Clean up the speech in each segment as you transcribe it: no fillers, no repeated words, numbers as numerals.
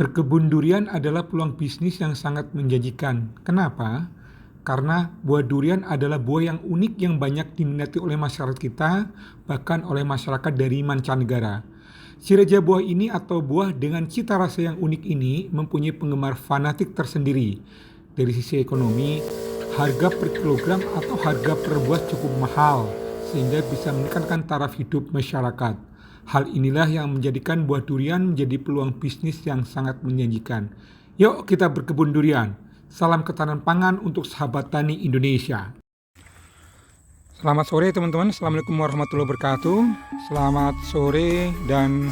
Berkebun durian adalah peluang bisnis yang sangat menjanjikan. Kenapa? Karena buah durian adalah buah yang unik yang banyak diminati oleh masyarakat kita, bahkan oleh masyarakat dari mancanegara. Si raja buah ini atau buah dengan cita rasa yang unik ini mempunyai penggemar fanatik tersendiri. Dari sisi ekonomi, harga per kilogram atau harga per buah cukup mahal, sehingga bisa meningkatkan taraf hidup masyarakat. Hal inilah yang menjadikan buah durian menjadi peluang bisnis yang sangat menjanjikan. Yuk kita berkebun durian. Salam ketahanan pangan untuk sahabat tani Indonesia. Selamat sore teman-teman. Assalamualaikum warahmatullahi wabarakatuh. Selamat sore dan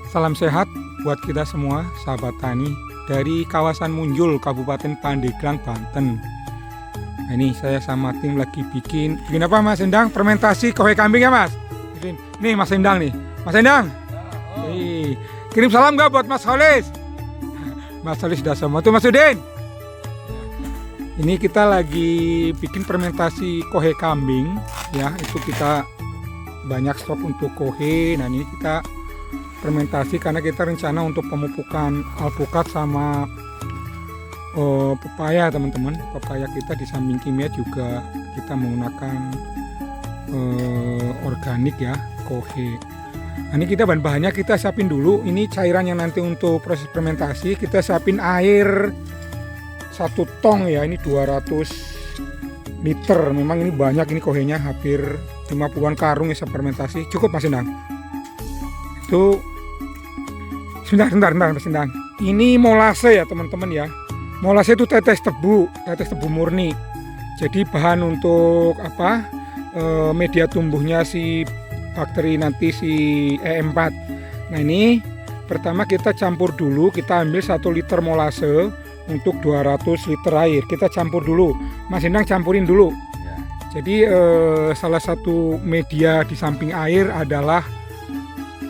salam sehat buat kita semua sahabat tani dari kawasan Munjul, Kabupaten Pandeglang, Banten. Nah, ini saya sama tim lagi bikin apa Mas Endang? Fermentasi kohe kambing ya Mas? Nih Mas Endang nih. Mas Endang. Kirim salam gak buat Mas Holis? Mas Holis sudah sama tuh Mas Udin. Ini kita lagi bikin fermentasi kohe kambing ya. Itu kita banyak stok untuk kohe. Nah ini kita fermentasi karena kita rencana untuk pemupukan alpukat sama pepaya teman-teman. Pepaya kita di samping kimia juga kita menggunakan organik ya, kohe. Nah, ini kita bahan-bahannya kita siapin dulu. Ini cairan yang nanti untuk proses fermentasi. Kita siapin air 1 tong ya, ini 200 liter. Memang ini banyak, ini kohenya hampir 50-an karung ya fermentasi. Cukup Mas Endang? Itu sebentar Mas Endang. Ini molase ya teman-teman ya. Molase itu tetes tebu murni. Jadi bahan untuk apa? Media tumbuhnya si bakteri nanti si E4. Nah ini pertama kita campur dulu, kita ambil 1 liter molase untuk 200 liter air. Kita campur dulu, Mas Endang campurin dulu ya. Jadi salah satu media di samping air adalah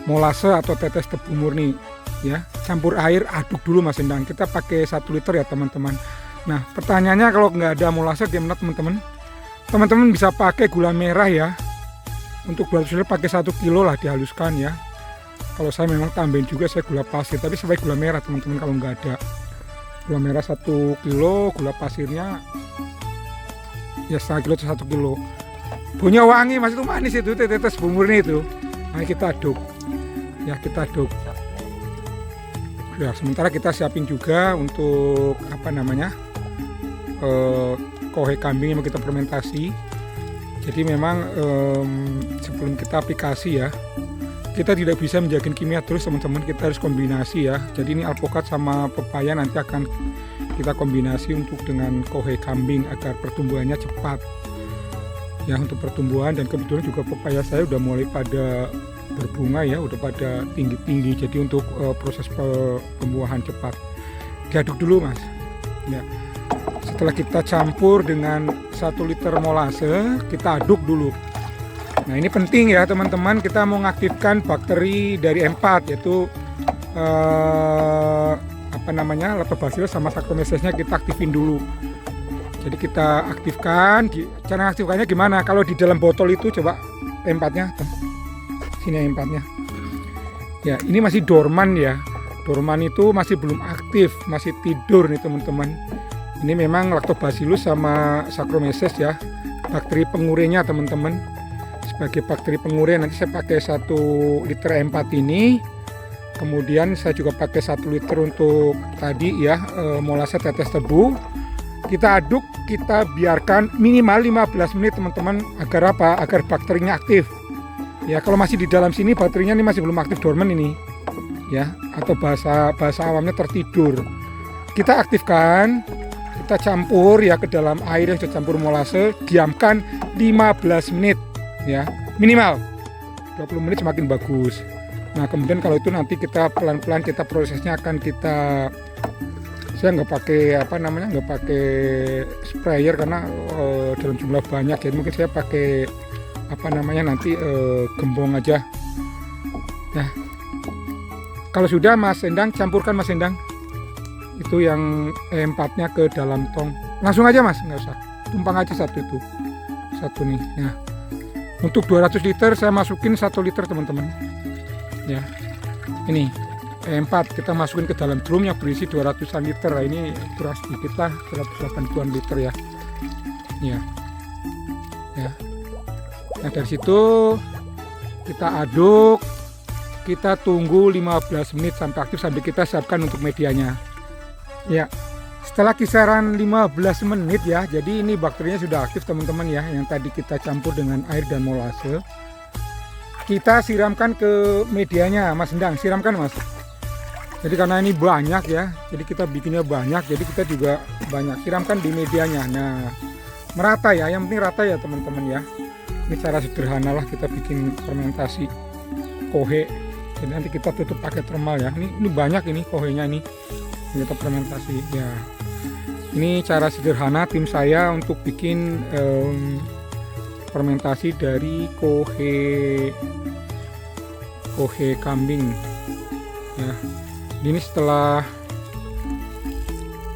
molase atau tetes tebu murni ya. Campur air, aduk dulu Mas Endang. Kita pakai 1 liter ya teman-teman. Nah pertanyaannya kalau nggak ada molase gimana teman-teman? Teman-teman bisa pakai gula merah ya. Untuk 200 liter pakai 1 kilo lah dihaluskan ya. Kalau saya memang tambahin juga saya gula pasir, tapi sebaik gula merah teman-teman kalau nggak ada. Gula merah 1 kilo, gula pasirnya ya 1 kilo atau 1 kilo. Punya wangi Mas, itu manis itu tetes murni itu. Nah kita aduk. Ya kita aduk. Ya sementara kita siapin juga untuk apa namanya? Kohe kambing yang kita fermentasi. Jadi memang sebelum kita aplikasi ya, kita tidak bisa menjaga kimia terus teman-teman, kita harus kombinasi ya. Jadi ini alpukat sama pepaya nanti akan kita kombinasi untuk dengan kohe kambing agar pertumbuhannya cepat ya, untuk pertumbuhan. Dan kebetulan juga pepaya saya udah mulai pada berbunga ya, udah pada tinggi-tinggi, jadi untuk proses pembuahan cepat diaduk dulu Mas ya. Setelah kita campur dengan 1 liter molase, kita aduk dulu. Nah ini penting ya teman-teman, kita mau mengaktifkan bakteri dari E4 yaitu apa namanya, Lactobacillus sama Saccharomycesnya kita aktifin dulu. Jadi kita aktifkan. Cara mengaktifkannya gimana? Kalau di dalam botol itu coba E4-nya, sini E4-nya. Ya ini masih dorman ya. Dorman itu masih belum aktif, masih tidur nih teman-teman. Ini memang Lactobacillus sama Saccharomyces ya, bakteri pengurenya teman-teman. Sebagai bakteri pengure nanti saya pakai 1 liter E4 ini. Kemudian saya juga pakai 1 liter untuk tadi ya, molase tetes tebu. Kita aduk, kita biarkan minimal 15 menit teman-teman. Agar apa? Agar bakterinya aktif. Ya kalau masih di dalam sini bakterinya ini masih belum aktif, dorman ini. Ya, atau bahasa awamnya tertidur. Kita aktifkan. Kita campur ya ke dalam air yang sudah campur molase, diamkan 15 menit ya, minimal 20 menit semakin bagus. Nah kemudian kalau itu nanti kita pelan-pelan kita prosesnya akan kita, saya nggak pakai apa namanya, nggak pakai sprayer karena dalam jumlah banyak ya, mungkin saya pakai apa namanya nanti gembong aja. Nah kalau sudah Mas Endang, campurkan Mas Endang itu yang E4-nya ke dalam tong. Langsung aja Mas, nggak usah. Tumpang aja satu itu. Satu nih. Ya. Untuk 200 liter saya masukin 1 liter teman-teman. Ya. Ini pakai 4 kita masukin ke dalam drum yang berisi 200-an liter. Nah, ini beras sedikit lah, 180-an liter ya. Ya. Nah dari situ kita aduk, kita tunggu 15 menit sampai aktif sampai kita siapkan untuk medianya. Ya, setelah kisaran 15 menit ya, jadi ini bakterinya sudah aktif teman-teman ya, yang tadi kita campur dengan air dan molase. Kita siramkan ke medianya, Mas Endang, siramkan Mas. Jadi karena ini banyak ya, jadi kita bikinnya banyak, jadi kita juga banyak siramkan di medianya. Nah, merata ya, yang penting rata ya teman-teman ya. Ini cara sederhana lah kita bikin fermentasi kohe. Jadi nanti kita tutup pakai termal ya. Ini banyak ini kohenya ini. Kita fermentasi ya. Ini cara sederhana tim saya untuk bikin fermentasi dari kohe kambing. Ya. Ini setelah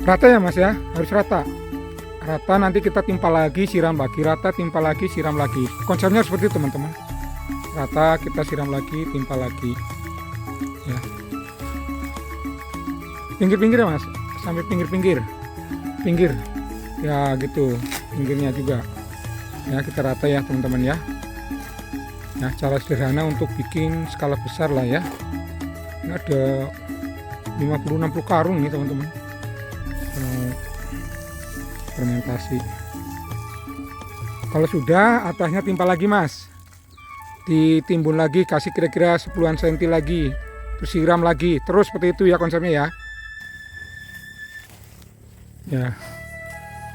rata ya Mas ya, harus rata. Rata nanti kita timpa lagi, siram lagi, rata, timpa lagi, siram lagi. Konsepnya seperti itu teman-teman. Rata, kita siram lagi, timpa lagi. Ya. Pinggir-pinggir ya Mas, sampai pinggir-pinggir. Pinggir. Ya gitu, pinggirnya juga. Ya kita rata ya teman-teman ya. Nah cara sederhana untuk bikin skala besar lah ya. Ini ada 50-60 karung nih teman-teman. Fermentasi. Kalau sudah, atasnya timpa lagi Mas, ditimbun lagi, kasih kira-kira 10-an senti lagi, terus siram lagi, terus seperti itu ya konsepnya ya. Ya,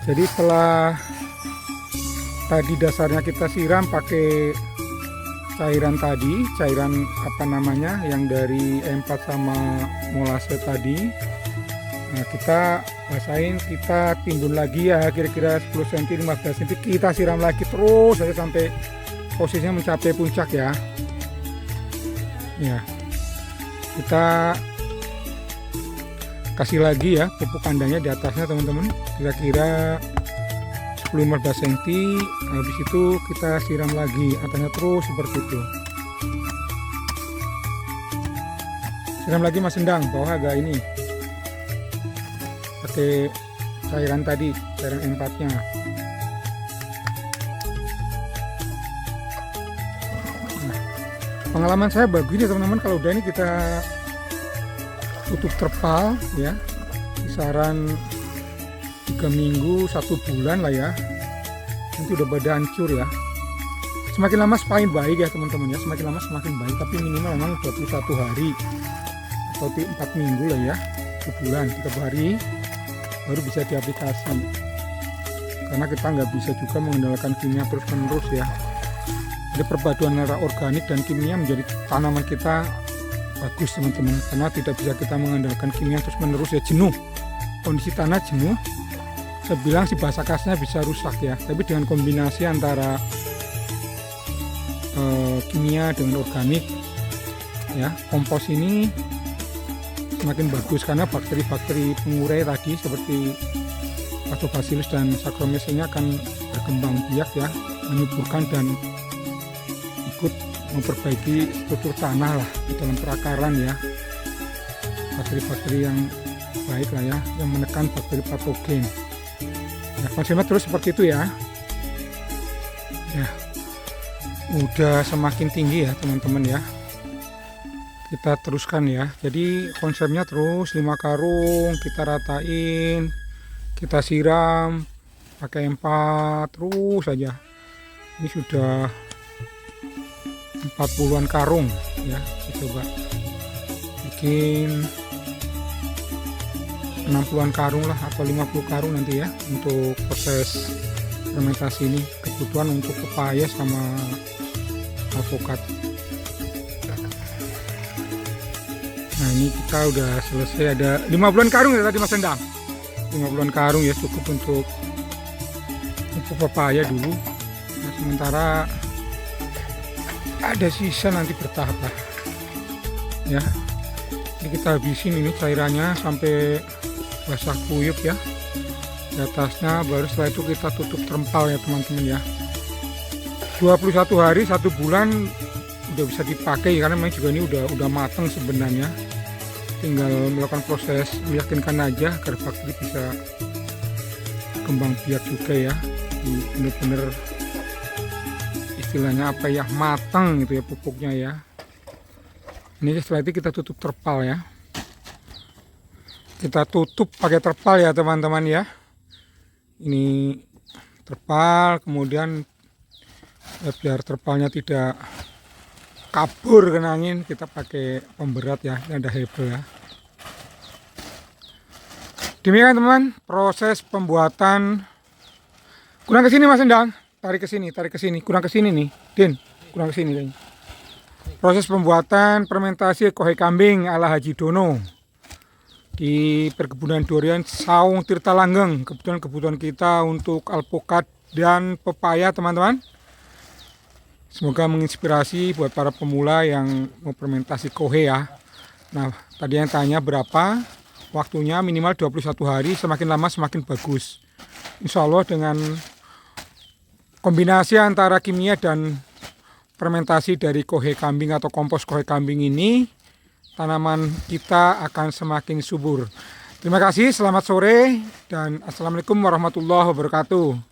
jadi setelah tadi dasarnya kita siram pakai cairan tadi, cairan apa namanya yang dari E4 sama molase tadi. Nah kita basahin, kita timbun lagi ya kira-kira 10 cm 15 cm, kita siram lagi terus saja sampai posisinya mencapai puncak ya. Ya kita kasih lagi ya pupuk kandangnya di atasnya teman-teman, kira-kira 10-15 cm. Habis itu kita siram lagi atasnya terus seperti itu. Siram lagi Mas Endang, bawah agak ini pakai cairan tadi, cairan E4 nya. Nah, pengalaman saya begini teman-teman, kalau udah ini kita tutup terpal ya, kisaran 3 minggu 1 bulan lah ya, nanti udah pada hancur ya. Semakin lama semakin baik ya teman-teman ya, semakin lama semakin baik, tapi minimal memang 21 hari atau 4 minggu lah ya, 1 bulan 3 hari baru bisa diaplikasi, karena kita nggak bisa juga mengandalkan kimia terus menerus ya. Jadi perpaduan antara organik dan kimia menjadi tanaman kita bagus teman-teman, karena tidak bisa kita mengandalkan kimia terus menerus ya, jenuh, kondisi tanah jenuh. Saya bilang si bahasa kasarnya bisa rusak ya, tapi dengan kombinasi antara kimia dengan organik ya, kompos ini semakin bagus, karena bakteri-bakteri pengurai tadi seperti Lactobacillus dan Saccharomyces akan berkembang biak ya, menyuburkan dan ikut memperbaiki struktur tanah lah di dalam perakaran ya, bakteri-bakteri yang baik lah ya, yang menekan bakteri patogen. Nah, konsepnya terus seperti itu ya. Ya, udah semakin tinggi ya teman-teman ya. Kita teruskan ya, jadi konsepnya terus 5 karung kita ratain, kita siram pakai 4 terus saja. Ini sudah 40-an karung ya, kita coba bikin 60-an karung lah atau 50 karung nanti ya untuk proses fermentasi ini, kebutuhan untuk pepaya sama alpukat. Nah ini kita udah selesai, ada 50-an karung ya tadi Mas Endang, 50-an karung ya, cukup untuk pepaya dulu. Nah, sementara ada sisa nanti bertahap lah ya. Jadi kita habisin ini cairannya sampai basah kuyup ya di atasnya, baru setelah itu kita tutup terpal ya teman-teman ya. 21 hari 1 bulan udah bisa dipakai, karena memang juga ini udah matang sebenarnya. tinggal melakukan proses meyakinkan aja agar bakteri bisa kembang biak juga ya, bener-bener istilahnya apa ya, matang gitu ya pupuknya ya. Ini setelah itu kita tutup terpal ya, kita tutup pakai terpal ya teman-teman ya. Ini terpal, kemudian ya, biar terpalnya tidak kabur kena angin, kita pakai pemberat ya, ini ada hebel ya. Demikian teman, proses pembuatan. Kurang ke sini Mas Endang, tarik ke sini, kurang ke sini nih, Din, kurang ke sini kayaknya. Proses pembuatan fermentasi kohe kambing ala Haji Dono di perkebunan durian Saung Tirta Langgeng. Kebutuhan kita untuk alpukat dan pepaya teman-teman. Semoga menginspirasi buat para pemula yang mau fermentasi kohe ya. Nah, tadi yang tanya berapa waktunya, minimal 21 hari, semakin lama semakin bagus. Insya Allah dengan kombinasi antara kimia dan fermentasi dari kohe kambing atau kompos kohe kambing ini, tanaman kita akan semakin subur. Terima kasih, selamat sore, dan assalamualaikum warahmatullahi wabarakatuh.